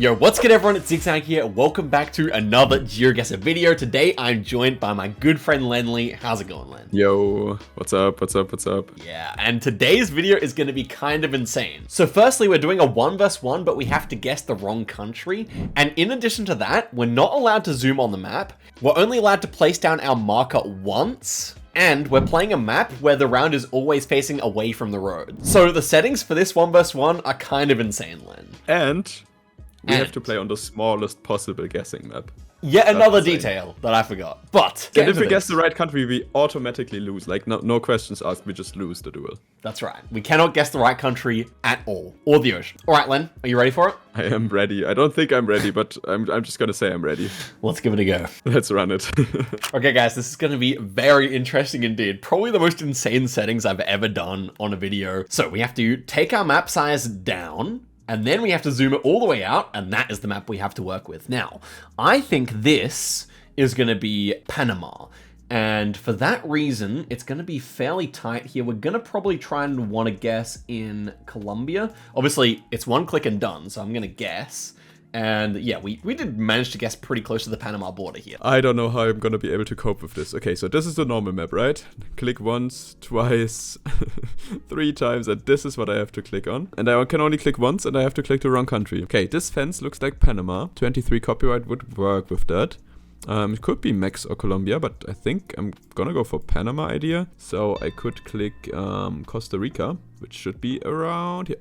Yo, what's good everyone, it's Zigzag here, welcome back to another Geoguessr video. Today I'm joined by my good friend Lenley. How's it going, Len? Yo, what's up? Yeah, and today's video is going to be kind of insane. So firstly, we're doing a 1 vs 1, but we have to guess the wrong country. And in addition to that, we're not allowed to zoom on the map. We're only allowed to place down our marker once. And we're playing a map where the round is always facing away from the road. So the settings for this 1 vs 1 are kind of insane, Len. And we have to play on the smallest possible guessing map. Yet another detail that I forgot. But and if we guess the right country, we automatically lose. Like, no questions asked, we just lose the duel. That's right. We cannot guess the right country at all. Or the ocean. All right, Len, are you ready for it? I am ready. I don't think I'm ready, but I'm just gonna say I'm ready. Let's give it a go. Let's run it. Okay, guys, this is gonna be very interesting indeed. Probably the most insane settings I've ever done on a video. So we have to take our map size down, and then we have to zoom it all the way out, and that is the map we have to work with. Now, I think this is going to be Panama. And for that reason, it's going to be fairly tight here. We're going to probably try and want to guess in Colombia. Obviously, it's one click and done, so I'm going to guess. And yeah, we did manage to guess pretty close to the Panama border here. I don't know how I'm gonna be able to cope with this. Okay, so this is the normal map, right? Click once, twice, 3 times, and this is what I have to click on. And I can only click once, and I have to click the wrong country. Okay, this fence looks like Panama. 23 copyright would work with that. It could be Mex or Colombia, but I think I'm gonna go for Panama idea. So I could click Costa Rica, which should be around here.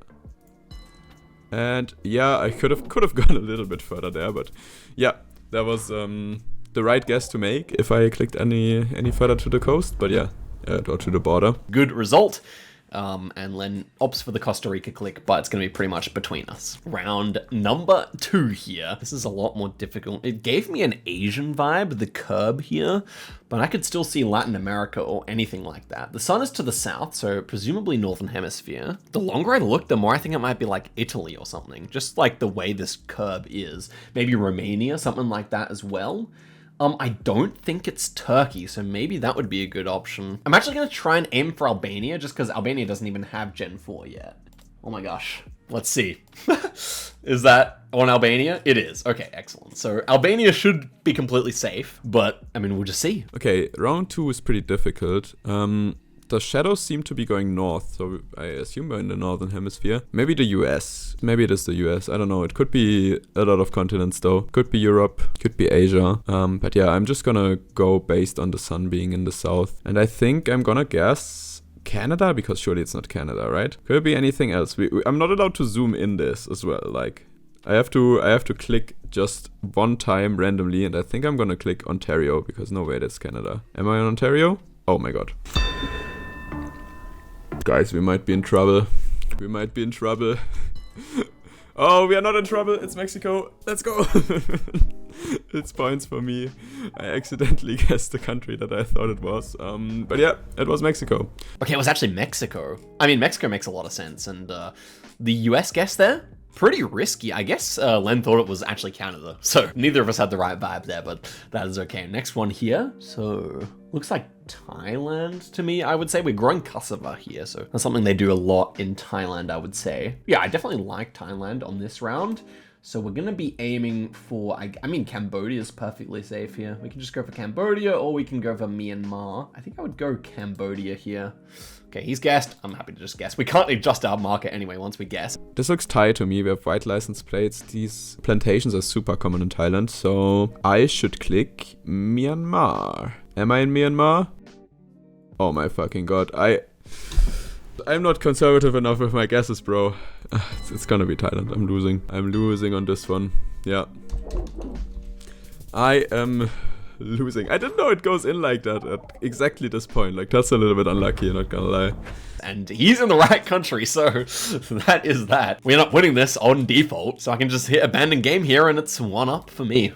And yeah, I could have gone a little bit further there, but yeah, that was the right guess to make if I clicked any further to the coast. But yeah, or to the border. Good result. And Len opts for the Costa Rica click, but it's going to be pretty much between us. Round number 2 here. This is a lot more difficult. It gave me an Asian vibe, the curb here, but I could still see Latin America or anything like that. The sun is to the south, so presumably Northern Hemisphere. The longer I look, the more I think it might be like Italy or something, just like the way this curb is. Maybe Romania, something like that as well. I don't think it's Turkey, so maybe that would be a good option. I'm actually going to try and aim for Albania, just because Albania doesn't even have Gen 4 yet. Oh my gosh. Let's see. Is that on Albania? It is. Okay, excellent. So Albania should be completely safe, but I mean, we'll just see. Okay, round 2 is pretty difficult. The shadows seem to be going north, so I assume we're in the northern hemisphere. Maybe the US. Maybe it is the US. I don't know. It could be a lot of continents though. Could be Europe. Could be Asia. But yeah, I'm just gonna go based on the sun being in the south. And I think I'm gonna guess Canada, because surely it's not Canada, right? Could it be anything else? I'm not allowed to zoom in this as well. Like, I have to click just one time randomly, and I think I'm gonna click Ontario, because no way, that's Canada. Am I in Ontario? Oh my god. Guys, we might be in trouble. We might be in trouble. Oh, we are not in trouble. It's Mexico. Let's go. It's points for me. I accidentally guessed the country that I thought it was. But yeah, it was Mexico. Okay, it was actually Mexico. I mean, Mexico makes a lot of sense. And the US guess there? Pretty risky. I guess Len thought it was actually Canada. So neither of us had the right vibe there, but that is okay. Next one here. So looks like Thailand to me, I would say. We're growing cassava here, so that's something they do a lot in Thailand, I would say. Yeah, I definitely like Thailand on this round. So we're going to be aiming for, I mean, Cambodia is perfectly safe here. We can just go for Cambodia, or we can go for Myanmar. I think I would go Cambodia here. Okay, he's guessed. I'm happy to just guess. We can't adjust our marker anyway once we guess. This looks Thai to me. We have white license plates. These plantations are super common in Thailand, so I should click Myanmar. Am I in Myanmar? Oh my fucking god. I'm not conservative enough with my guesses, bro. It's gonna be Thailand. I'm losing. I'm losing on this one. Yeah. I am losing. I didn't know it goes in like that at exactly this point. Like, that's a little bit unlucky, I'm not gonna lie. And he's in the right country, so that is that. We're not winning this on default, so I can just hit abandon game here, and it's 1-up for me.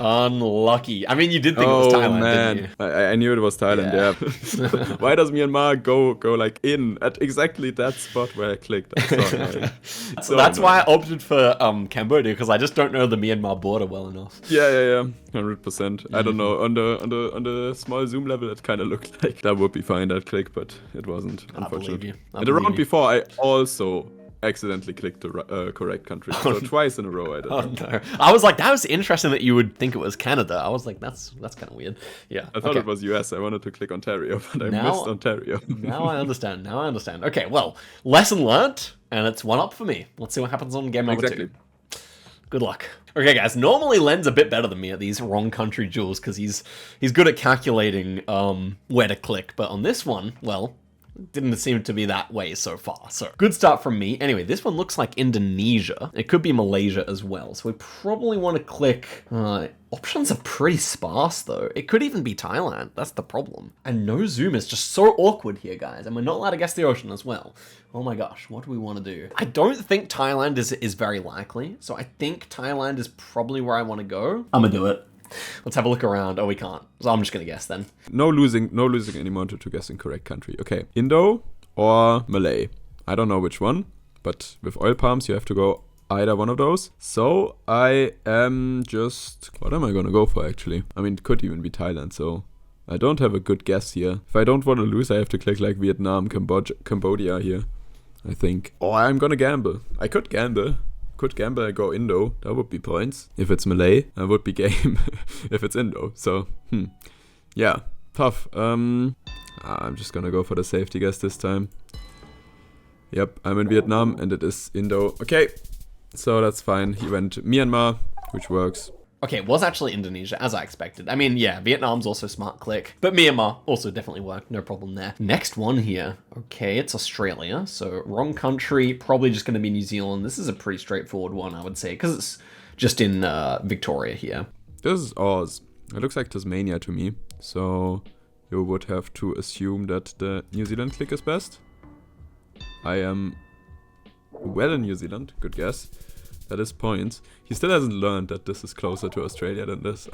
Unlucky. I mean, you did think it was Thailand, man. didn't you? I knew it was Thailand, yeah. Why does Myanmar go like in at exactly that spot where I clicked? That's so that's why I opted for Cambodia, because I just don't know the Myanmar border well enough. Yeah. 100%. I don't know. On the small zoom level, it kind of looked like that would be fine, that click, but it wasn't, unfortunately. I The round before, I also accidentally clicked the correct country. So twice in a row I did. Oh no! I was like, that was interesting that you would think it was Canada. I was like, that's kind of weird. Yeah. I thought it was US. I wanted to click Ontario, but I missed Ontario. Now I understand. Okay, well, lesson learnt, and it's 1-up for me. Let's see what happens on game number 2. Good luck. Okay, guys. Normally, Len's a bit better than me at these wrong country duels because he's good at calculating where to click. But on this one, well, didn't seem to be that way so far. So good start from me. Anyway, this one looks like Indonesia. It could be Malaysia as well. So we probably want to click. Options are pretty sparse though. It could even be Thailand. That's the problem. And no zoom is just so awkward here, guys. And we're not allowed to guess the ocean as well. Oh my gosh, what do we want to do? I don't think Thailand is very likely. So I think Thailand is probably where I want to go. I'm gonna do it. Let's have a look around. Oh, we can't. So I'm just gonna guess then. No losing anymore to guessing correct country. Okay, Indo or Malay. I don't know which one, but with oil palms you have to go either one of those. So I am just... What am I gonna go for actually? I mean, it could even be Thailand, so... I don't have a good guess here. If I don't want to lose, I have to click like Vietnam, Cambodia here, I think. Oh, I'm gonna gamble. I could gamble. And go Indo. That would be points. If it's Malay, that would be game. If it's Indo. So, yeah, tough. I'm just gonna go for the safety guess this time. Yep, I'm in Vietnam and it is Indo. Okay, so that's fine. He went Myanmar, which works. Okay, it was actually Indonesia, as I expected. I mean, yeah, Vietnam's also smart click, but Myanmar also definitely worked, no problem there. Next one here. Okay, it's Australia, so wrong country, probably just going to be New Zealand. This is a pretty straightforward one, I would say, because it's just in Victoria here. This is Oz. It looks like Tasmania to me, so you would have to assume that the New Zealand click is best. I am well in New Zealand, good guess. That is points. He still hasn't learned that this is closer to Australia than this.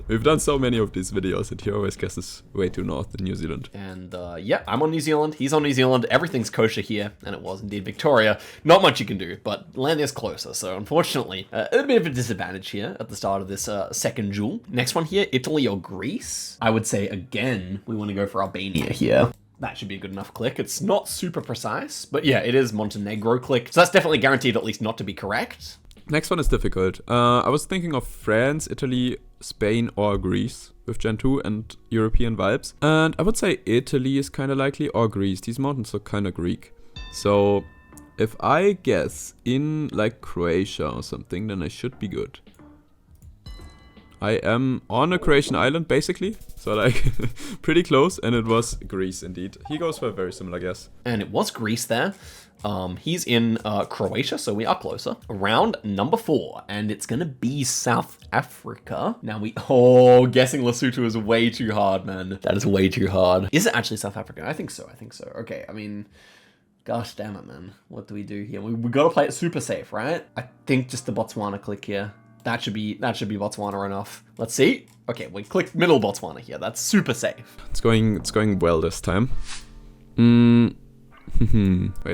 We've done so many of these videos and he always guesses way too north in New Zealand. And yeah, I'm on New Zealand, he's on New Zealand, everything's kosher here, and it was indeed Victoria. Not much you can do, but land is closer, so unfortunately, a bit of a disadvantage here at the start of this second duel. Next one here, Italy or Greece? I would say, again, we want to go for Albania here. That should be a good enough click. It's not super precise, but yeah, it is Montenegro click. So that's definitely guaranteed at least not to be correct. Next one is difficult. I was thinking of France, Italy, Spain, or Greece with Gen 2 and European vibes. And I would say Italy is kind of likely, or Greece. These mountains look kind of Greek. So if I guess in like Croatia or something, then I should be good. I am on a Croatian island, basically. So, like, pretty close. And it was Greece, indeed. He goes for a very similar guess. And it was Greece there. He's in Croatia, so we are closer. Round number 4. And it's going to be South Africa. Now guessing Lesotho is way too hard, man. That is way too hard. Is it actually South Africa? I think so. Okay, I mean... Gosh damn it, man. What do we do here? We got to play it super safe, right? I think just the Botswana click here. That should be Botswana enough. Let's see. Okay, we clicked middle Botswana here. That's super safe. It's going well this time. Wait,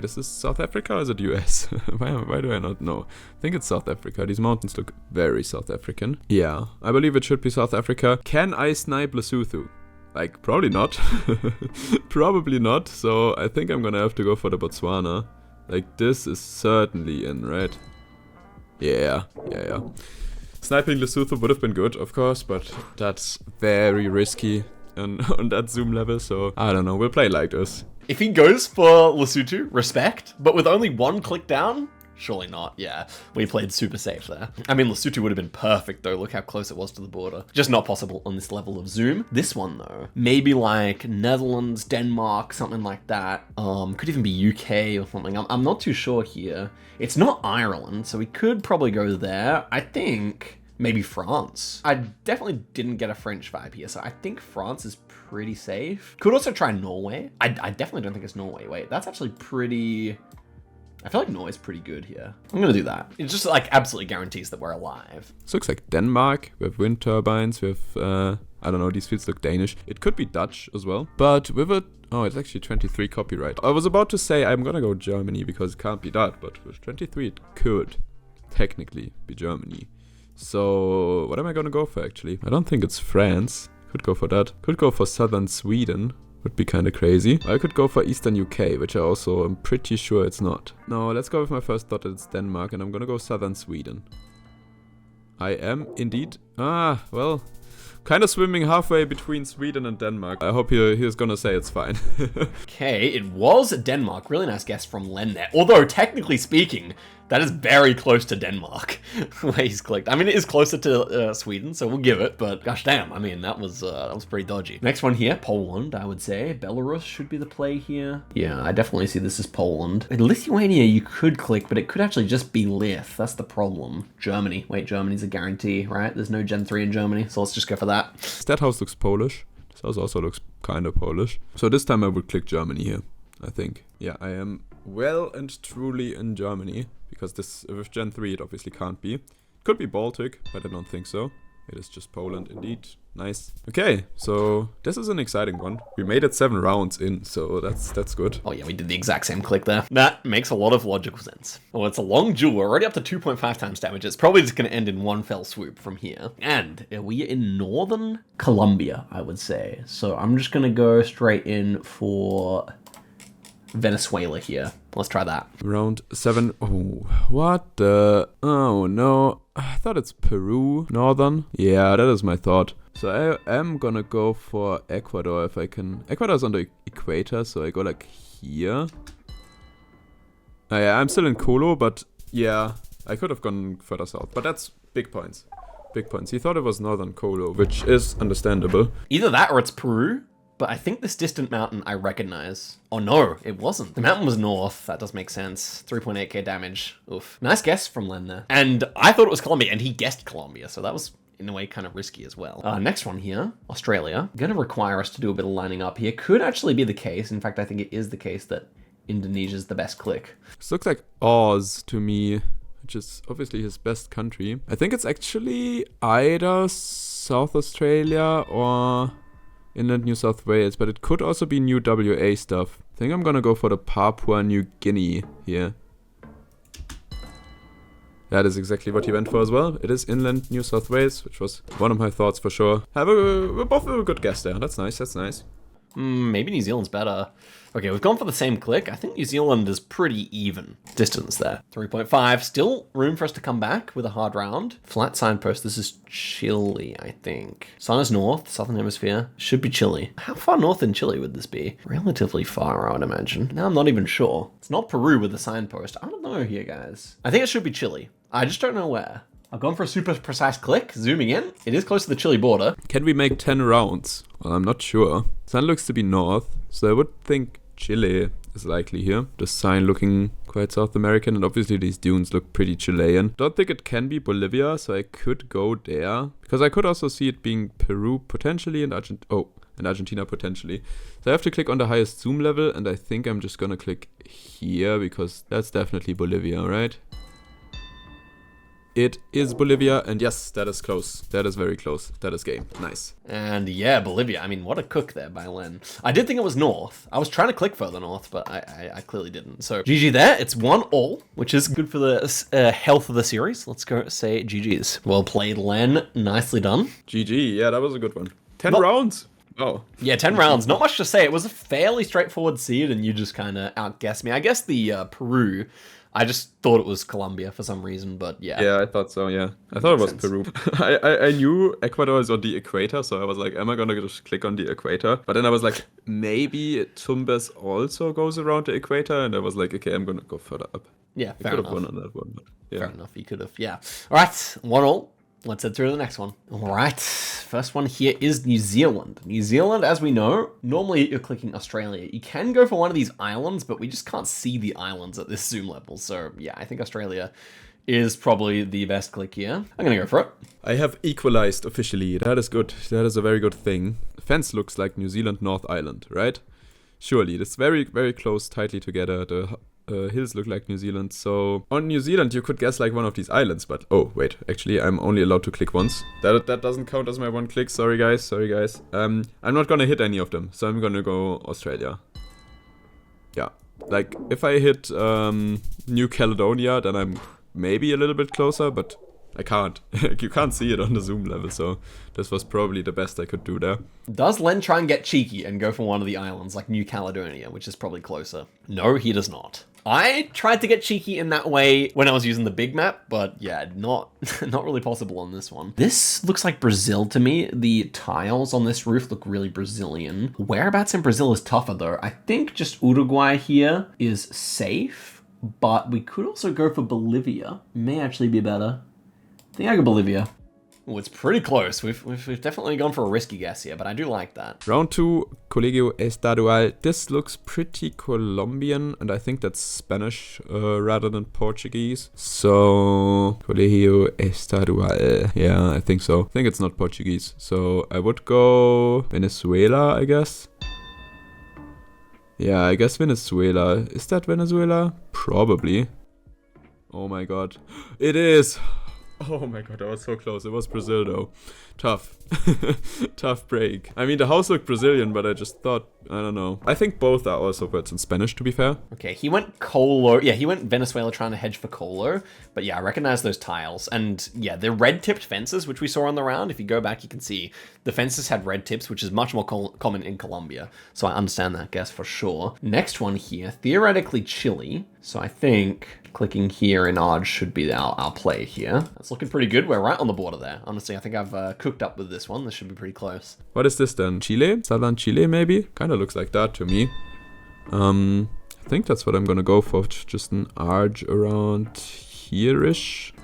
is this South Africa or is it US? why do I not know? I think it's South Africa. These mountains look very South African. Yeah, I believe it should be South Africa. Can I snipe Lesotho? Like, probably not. Probably not. So I think I'm gonna have to go for the Botswana. Like, this is certainly in, right? Yeah. Sniping Lesotho would have been good, of course, but that's very risky on that zoom level, so I don't know, we'll play like this. If he goes for Lesotho, respect, but with only one click down, surely not. Yeah, we played super safe there. I mean, Lesotho would have been perfect though, look how close it was to the border. Just not possible on this level of zoom. This one though, maybe like Netherlands, Denmark, something like that. Could even be UK or something. I'm not too sure here. It's not Ireland, so we could probably go there. I think maybe France. I definitely didn't get a French vibe here, so I think France is pretty safe. Could also try Norway. I definitely don't think it's Norway. Wait, that's actually pretty... I feel like Norway's pretty good here. I'm gonna do that. It just like absolutely guarantees that we're alive. This looks like Denmark with wind turbines, with, I don't know, these fields look Danish. It could be Dutch as well, but with it, oh, it's actually 23 copyright. I was about to say I'm gonna go Germany because it can't be that, but with 23 it could technically be Germany. So what am I gonna go for actually? I don't think it's France. Could go for that. Could go for southern Sweden. Would be kind of crazy. I could go for Eastern UK, which I also am pretty sure it's not. No, let's go with my first thought that it's Denmark, and I'm gonna go Southern Sweden. I am indeed. Ah, well, kind of swimming halfway between Sweden and Denmark. I hope he's gonna say it's fine. Okay, it was Denmark. Really nice guess from Len there. Although, technically speaking, that is very close to Denmark, where he's clicked. I mean, it is closer to Sweden, so we'll give it, but gosh damn, I mean, that was pretty dodgy. Next one here, Poland, I would say. Belarus should be the play here. Yeah, I definitely see this as Poland. In Lithuania, you could click, but it could actually just be Lith. That's the problem. Germany. Wait, Germany's a guarantee, right? There's no Gen 3 in Germany, so let's just go for that. That house looks Polish. This house also looks kind of Polish. So this time I would click Germany here, I think. Yeah, I am well and truly in Germany. Because this, with Gen 3, it obviously can't be. Could be Baltic, but I don't think so. It is just Poland, indeed. Nice. Okay, so this is an exciting one. We made it 7 rounds in, so that's good. Oh yeah, we did the exact same click there. That makes a lot of logical sense. Well, it's a long duel. We're already up to 2.5 times damage. It's probably just going to end in one fell swoop from here. And we are in northern Colombia, I would say. So I'm just going to go straight in for Venezuela here. Let's try that. Round 7. Oh, what the? Oh no. I thought it's Peru. Northern. Yeah, that is my thought. So I am gonna go for Ecuador if I can. Ecuador's on the equator, so I go like here. Oh, yeah, I'm still in Colo, but yeah, I could have gone further south. But that's big points. Big points. He thought it was Northern Colo, which is understandable. Either that or it's Peru. But I think this distant mountain I recognize. Oh no, it wasn't. The mountain was north. That does make sense. 3.8k damage. Oof. Nice guess from Len there. And I thought it was Colombia, and he guessed Colombia, so that was in a way kind of risky as well. Next one here, Australia. Gonna require us to do a bit of lining up here. Could actually be the case. In fact, I think it is the case that Indonesia's the best click. This looks like Oz to me, which is obviously his best country. I think it's actually either South Australia or Inland New South Wales, but it could also be New WA stuff. I think I'm gonna go for the Papua New Guinea here. That is exactly what he went for as well. It is Inland New South Wales, which was one of my thoughts for sure. We're both a good guess there. That's nice, that's nice. Maybe New Zealand's better. Okay, we've gone for the same click. I think New Zealand is pretty even distance there. 3.5. Still room for us to come back with a hard round. Flat signpost. This is Chile, I think. Sun is north, southern hemisphere. Should be Chile. How far north in Chile would this be? Relatively far, I would imagine. Now I'm not even sure. It's not Peru with the signpost. I don't know here, guys. I think it should be Chile. I just don't know where. I've gone for a super precise click, zooming in. It is close to the Chile border. Can we make 10 rounds? Well, I'm not sure. Sun looks to be north, so I would think Chile is likely here. The sign looking quite South American, and obviously these dunes look pretty Chilean. Don't think it can be Bolivia, so I could go there. Because I could also see it being Peru potentially and Argentina potentially. So I have to click on the highest zoom level, and I think I'm just gonna click here because that's definitely Bolivia, right? It is Bolivia, and yes, that is close. That is very close. That is game. Nice. And yeah, Bolivia. I mean, what a cook there by Len. I did think it was north. I was trying to click further north, but I clearly didn't. So GG there. It's 1-1, which is good for the health of the series. Let's go say GG's. Well played, Len. Nicely done. GG. Yeah, that was a good one. 10 rounds. Oh. Yeah, 10 rounds. Not much to say. It was a fairly straightforward seed, and you just kind of outguessed me. I guess the Peru... I just thought it was Colombia for some reason, but yeah. Yeah, I thought so, yeah. I thought it was Peru. I knew Ecuador is on the equator, so I was like, am I gonna just click on the equator? But then I was like, maybe Tumbes also goes around the equator, and I was like, okay, I'm gonna go further up. Yeah, I fair could enough. have won on that one, but yeah. Fair enough, you could have, yeah. All right, 1-1. Let's head through to the next one. All right, first one here is New Zealand. New Zealand, as we know, normally you're clicking Australia. You can go for one of these islands, but we just can't see the islands at this zoom level. So yeah, I think Australia is probably the best click here. I'm gonna go for it. I have equalized officially. That is good. That is a very good thing. The fence looks like New Zealand North Island, right? Surely, it's very, very close, tightly together. The hills look like New Zealand. So on New Zealand, you could guess like one of these islands, but oh wait, actually I'm only allowed to click once. That doesn't count as my one click. Sorry guys. I'm not gonna hit any of them, so I'm gonna go Australia. Yeah, like if I hit New Caledonia, then I'm maybe a little bit closer, but I can't. You can't see it on the zoom level, so this was probably the best I could do there. Does Len try and get cheeky and go for one of the islands, like New Caledonia, which is probably closer? No, he does not. I tried to get cheeky in that way when I was using the big map, but yeah, not really possible on this one. This looks like Brazil to me. The tiles on this roof look really Brazilian. Whereabouts in Brazil is tougher though? I think just Uruguay here is safe, but we could also go for Bolivia. May actually be better. I think I go Bolivia. Oh, it's pretty close. We've definitely gone for a risky guess here, but I do like that. Round 2, Colegio Estadual. This looks pretty Colombian, and I think that's Spanish rather than Portuguese. So, Colegio Estadual. Yeah, I think so. I think it's not Portuguese. So, I would go Venezuela, I guess. Yeah, I guess Venezuela. Is that Venezuela? Probably. Oh my god. It is! Oh my god, I was so close. It was Brazil though. Tough. Tough break. I mean, the house looked Brazilian, but I just thought, I don't know. I think both are also words in Spanish, to be fair. Okay, he went Colo. Yeah, he went Venezuela trying to hedge for Colo. But yeah, I recognize those tiles. And yeah, the red-tipped fences, which we saw on the round, if you go back, you can see the fences had red tips, which is much more common in Colombia. So I understand that guess for sure. Next one here, theoretically Chile. So I think clicking here in Arge should be our play here. That's looking pretty good. We're right on the border there. Honestly, I think I've cooked up with this one. This should be pretty close. What is this then? Chile? Southern Chile, maybe? Kind of looks like that to me. I think that's what I'm gonna go for. Just an Arge around here-ish.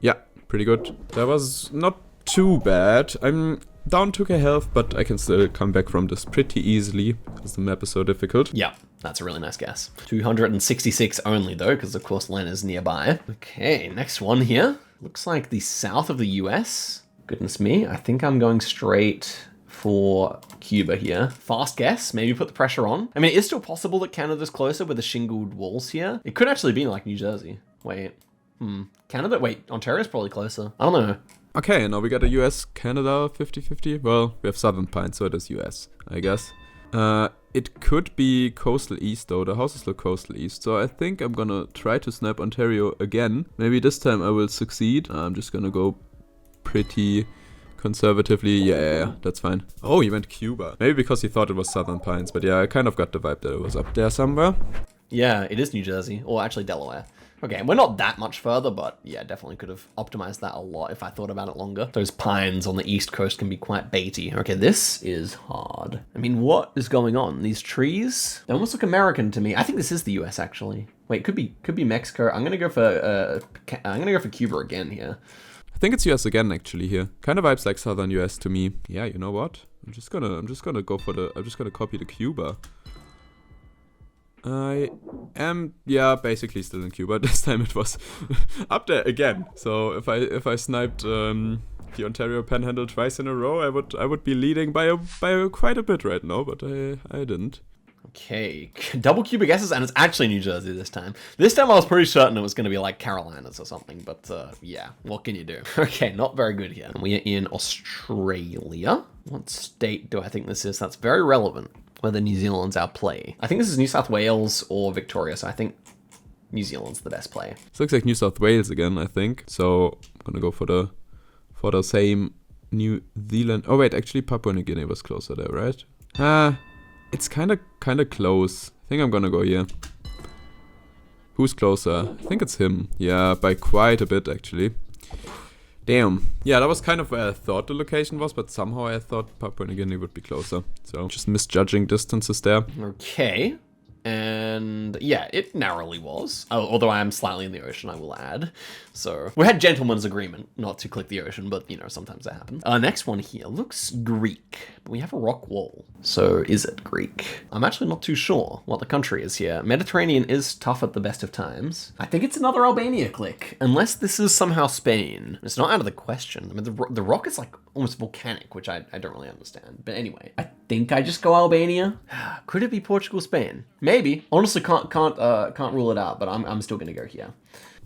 Yeah, pretty good. That was not too bad. I'm down 2k health, but I can still come back from this pretty easily because the map is so difficult. Yeah, that's a really nice guess. 266 only though, because of course Len is nearby. Okay, next one here. Looks like the south of the US. Goodness me, I think I'm going straight for Cuba here. Fast guess, maybe put the pressure on. I mean, it is still possible that Canada's closer with the shingled walls here. It could actually be like New Jersey. Wait, Canada? Wait, Ontario's probably closer. I don't know. Okay, now we got a US-Canada 50-50. Well, we have Southern Pines, so it is US, I guess. It could be coastal east though. The houses look coastal east, so I think I'm gonna try to snap Ontario again. Maybe this time I will succeed. I'm just gonna go pretty conservatively. Yeah, that's fine. Oh, he went Cuba. Maybe because he thought it was Southern Pines, but yeah, I kind of got the vibe that it was up there somewhere. Yeah, it is New Jersey, or actually Delaware. Okay, we're not that much further, but yeah, definitely could have optimized that a lot if I thought about it longer. Those pines on the east coast can be quite baity. Okay, this is hard. I mean, what is going on? These trees, they almost look American to me. I think this is the US actually. Wait, could be Mexico. I'm gonna go for Cuba again here. I think it's US again actually here. Kind of vibes like Southern US to me. Yeah, you know what? I'm just gonna copy the Cuba. I am, yeah, basically still in Cuba. This time it was up there again. So if I sniped the Ontario Panhandle twice in a row, I would be leading by quite a bit right now, but I didn't. Okay, double Cuba guesses, and it's actually New Jersey this time. This time I was pretty certain it was going to be like Carolinas or something, but yeah, what can you do? Okay, not very good here. We are in Australia. What state do I think this is? That's very relevant. Whether New Zealand's our play. I think this is New South Wales or Victoria, so I think New Zealand's the best play. This looks like New South Wales again, I think. So I'm gonna go for the same New Zealand. Oh wait, actually Papua New Guinea was closer there, right? It's kinda close. I think I'm gonna go here. Who's closer? I think it's him. Yeah, by quite a bit actually. Damn. Yeah, that was kind of where I thought the location was, but somehow I thought Papua New Guinea would be closer. So just misjudging distances there. Okay. And yeah, it narrowly was. Although I am slightly in the ocean, I will add. So we had gentleman's agreement not to click the ocean, but you know, sometimes that happens. Next one here looks Greek. We have a rock wall. So is it Greek? I'm actually not too sure what the country is here. Mediterranean is tough at the best of times. I think it's another Albania click, unless this is somehow Spain. It's not out of the question. I mean, the rock is like almost volcanic, which I don't really understand. But anyway, I think I just go Albania. Could it be Portugal, Spain? Maybe. Honestly, can't rule it out, but I'm still gonna go here.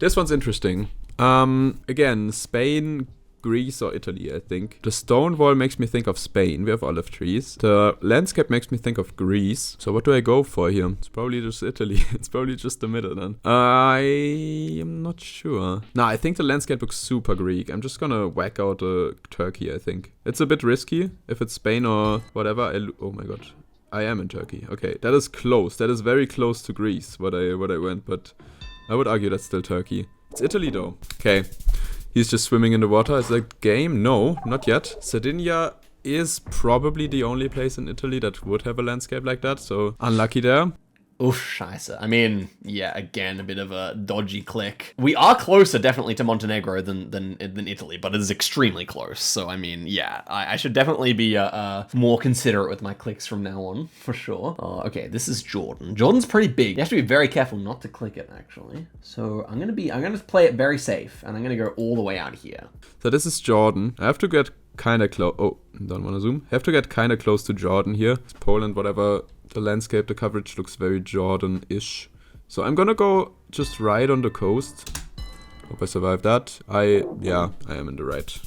This one's interesting. Again, Spain, Greece or Italy, I think. The stone wall makes me think of Spain. We have olive trees. The landscape makes me think of Greece. So what do I go for here? It's probably just Italy. It's probably just the middle then. I am not sure. No, I think the landscape looks super Greek. I'm just gonna whack out Turkey, I think. It's a bit risky if it's Spain or whatever. Oh my god. I am in Turkey. Okay, that is close. That is very close to Greece, what I went, but I would argue that's still Turkey. It's Italy though. Okay. He's just swimming in the water. Is that game? No, not yet. Sardinia is probably the only place in Italy that would have a landscape like that, so unlucky there. Oof, scheiße. I mean, yeah, again, a bit of a dodgy click. We are closer, definitely, to Montenegro than Italy, but it is extremely close. So, I mean, yeah, I should definitely be more considerate with my clicks from now on, for sure. Okay, this is Jordan. Jordan's pretty big. You have to be very careful not to click it, actually. So, I'm gonna play it very safe, and I'm gonna go all the way out here. So this is Jordan. I have to get kind of close. Oh, don't want to zoom. Have to get kind of close to Jordan here. It's Poland, whatever. The landscape, the coverage looks very Jordan-ish. So I'm gonna go just right on the coast. Hope I survive that. Yeah, I am in the right.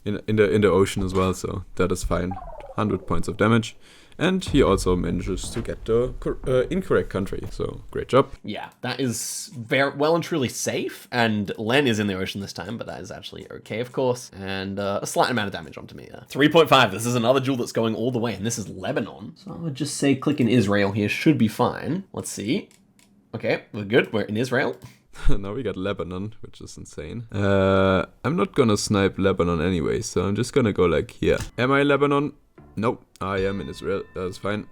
In the ocean as well, so that is fine. 100 points of damage. And he also manages to get the incorrect country. So, great job. Yeah, that is very well and truly safe. And Len is in the ocean this time, but that is actually okay, of course. And a slight amount of damage onto me. 3.5. This is another duel that's going all the way, and this is Lebanon. So I would just say click in Israel here should be fine. Let's see. Okay, we're good. We're in Israel. Now we got Lebanon, which is insane. I'm not gonna snipe Lebanon anyway, so I'm just gonna go like here. Am I Lebanon? Nope, I am in Israel. That is fine.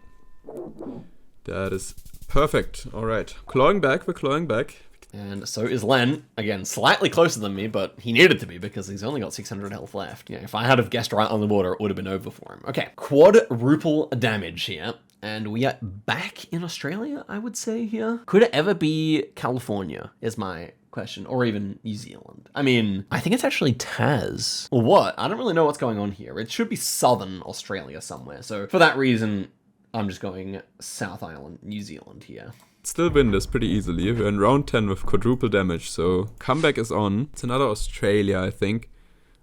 That is perfect. All right, clawing back. We're clawing back. And so is Len. Again, slightly closer than me, but he needed to be because he's only got 600 health left. Yeah, if I had have guessed right on the border, it would have been over for him. Okay, quadruple damage here. And we are back in Australia, I would say here. Could it ever be California, is my question, or even New Zealand? I mean, I think it's actually Tas. Or what? I don't really know what's going on here. It should be southern Australia somewhere. So for that reason, I'm just going South Island, New Zealand here. Still win this pretty easily. We're in round 10 with quadruple damage, so comeback is on. It's another Australia, I think.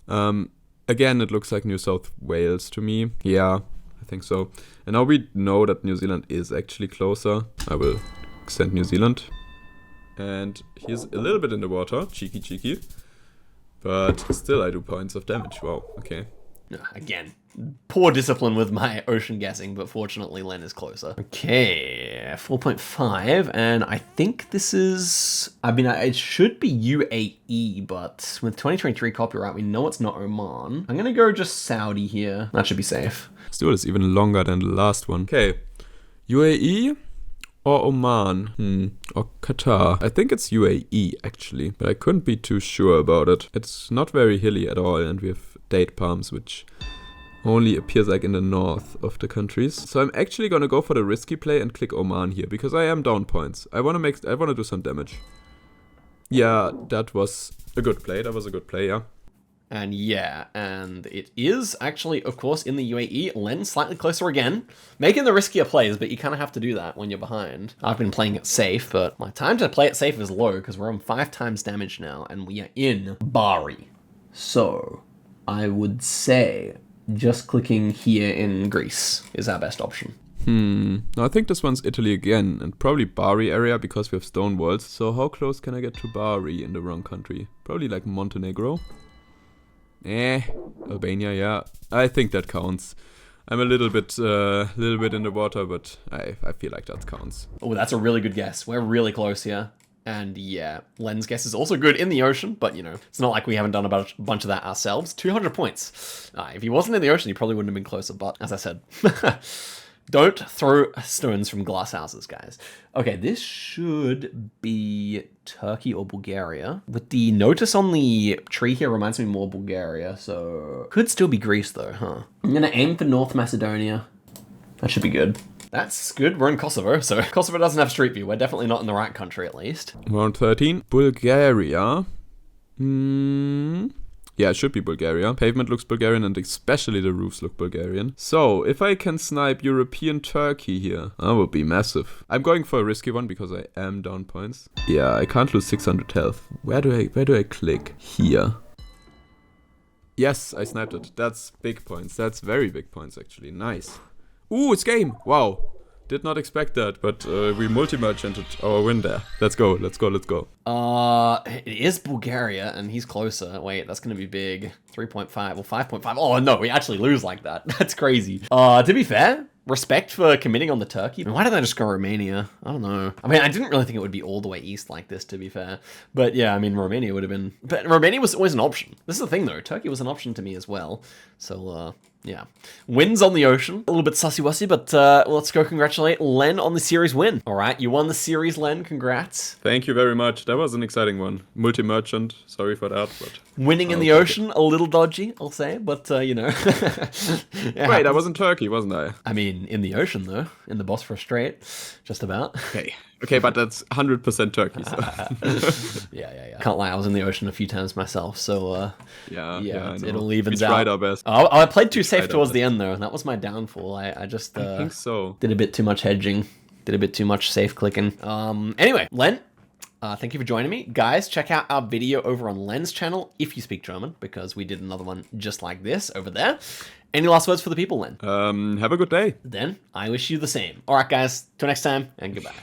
Again, it looks like New South Wales to me. Yeah, I think so. And now we know that New Zealand is actually closer. I will extend New Zealand. And he's a little bit in the water. Cheeky, cheeky. But still I do points of damage. Wow, okay. Again, poor discipline with my ocean guessing, but fortunately Len is closer. Okay, 4.5, and I think this is... I mean, it should be UAE, but with 2023 copyright, we know it's not Oman. I'm gonna go just Saudi here. That should be safe. Let's do this even longer than the last one. Okay, UAE or Oman? Or Qatar. I think it's UAE, actually, but I couldn't be too sure about it. It's not very hilly at all, and we have date palms, which only appears like in the north of the countries. So I'm actually gonna go for the risky play and click Oman here, because I am down points. I wanna do some damage. Yeah, that was a good play. That was a good play, yeah. And yeah, and it is actually, of course, in the UAE. Len slightly closer again, making the riskier plays, but you kind of have to do that when you're behind. I've been playing it safe, but my time to play it safe is low because we're on 5 times damage now, and we are in Bari. So I would say just clicking here in Greece is our best option. No, I think this one's Italy again, and probably Bari area because we have stone walls. So how close can I get to Bari in the wrong country? Probably like Montenegro. Albania, yeah. I think that counts. I'm a little bit in the water, but I feel like that counts. Oh, that's a really good guess. We're really close here. And yeah, Len's guess is also good in the ocean, but you know, it's not like we haven't done a bunch of that ourselves. 200 points. If he wasn't in the ocean, he probably wouldn't have been closer, but as I said, don't throw stones from glass houses, guys. Okay, this should be Turkey or Bulgaria. With the notice on the tree here reminds me more Bulgaria, so could still be Greece though, huh? I'm gonna aim for North Macedonia. That should be good. That's good. We're in Kosovo, so Kosovo doesn't have Street View. We're definitely not in the right country, at least. Round 13. Bulgaria. Yeah, it should be Bulgaria. Pavement looks Bulgarian, and especially the roofs look Bulgarian. So, if I can snipe European Turkey here, that would be massive. I'm going for a risky one because I am down points. Yeah, I can't lose 600 health. Where do I click? Here. Yes, I sniped it. That's big points. That's very big points, actually. Nice. Ooh, it's game. Wow. Did not expect that, but we multi-merchanted our win there. Let's go, let's go, let's go. It is Bulgaria, and he's closer. Wait, that's gonna be big. 3.5 or 5.5. Oh no, we actually lose like that. That's crazy. To be fair, respect for committing on the Turkey. Why did I just go Romania? I don't know. I mean, I didn't really think it would be all the way east like this, to be fair. But yeah, I mean, Romania would have been... But Romania was always an option. This is the thing, though. Turkey was an option to me as well. So, yeah. Wins on the ocean. A little bit sussy-wussy, but let's go congratulate Len on the series win. All right, you won the series, Len. Congrats. Thank you very much. That was an exciting one. Multi-merchant. Sorry for that, but... Winning in the ocean, a little dodgy, I'll say, but, you know. Wait, I was in Turkey, wasn't I? I mean, in the ocean, though. In the Bosphorus Strait. Just about. Okay, but that's 100% Turkey, so... Yeah. Can't lie, I was in the ocean a few times myself, so, yeah, it all evens out. We tried our best. I played too safe towards the end, though, and that was my downfall. I just, I think so. Did a bit too much hedging. Did a bit too much safe clicking. Anyway, Len, thank you for joining me. Guys, check out our video over on Len's channel if you speak German, because we did another one just like this over there. Any last words for the people, Len? Have a good day. Then, I wish you the same. Alright, guys, till next time, and goodbye.